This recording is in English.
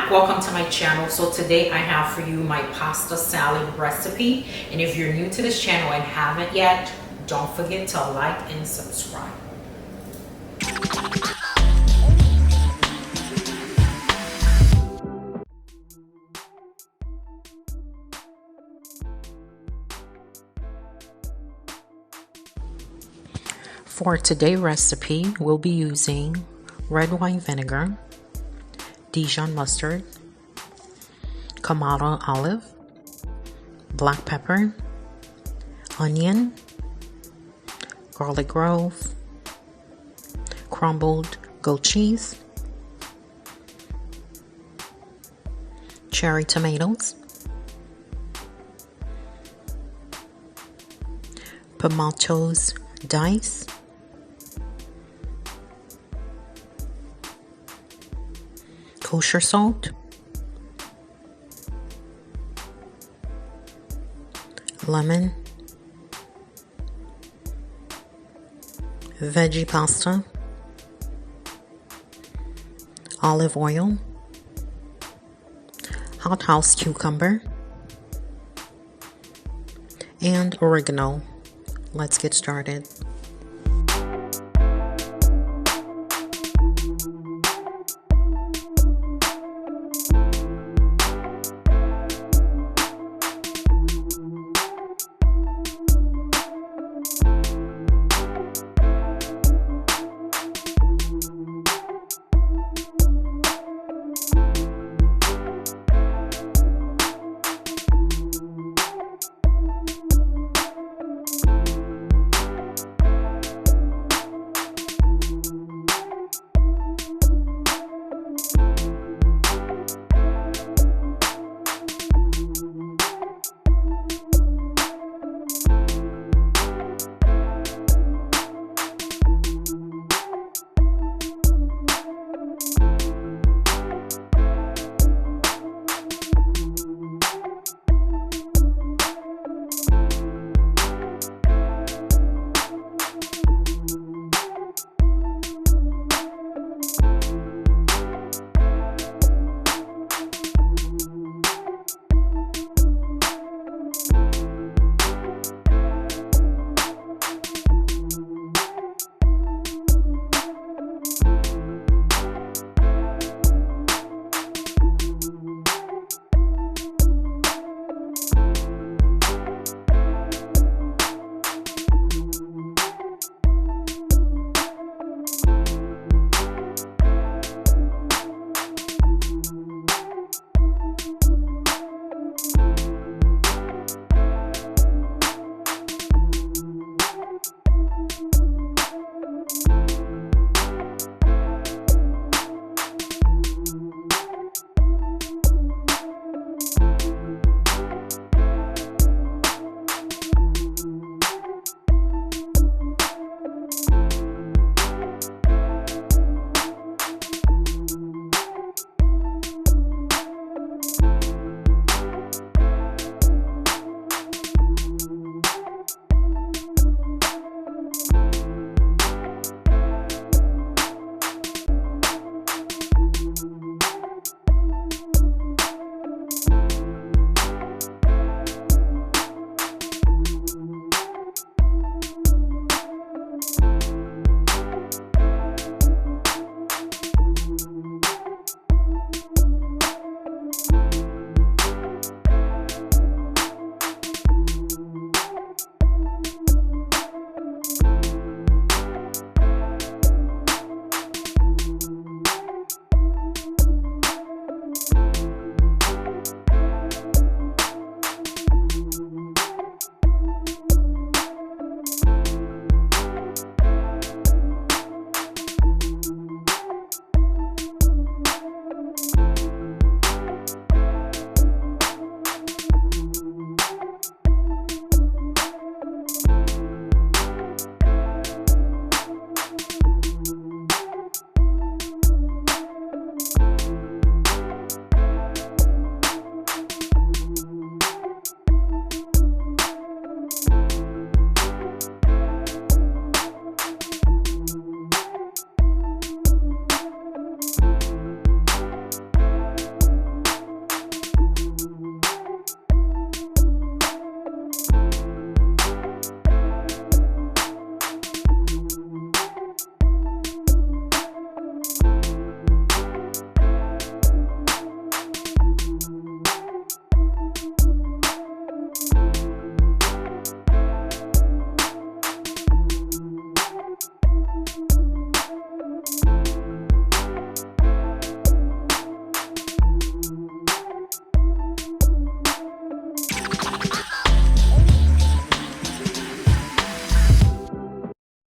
back, welcome to my channel. So today I have for you my pasta salad recipe, and if you're new to this channel and haven't yet, don't forget to like and subscribe. For today's recipe, we'll be using red wine vinegar, Dijon mustard, Kamado olive, black pepper, onion, garlic grove, crumbled goat cheese, cherry tomatoes, pimentos diced, kosher salt, lemon, veggie pasta, olive oil, hothouse cucumber, and oregano. Let's get started.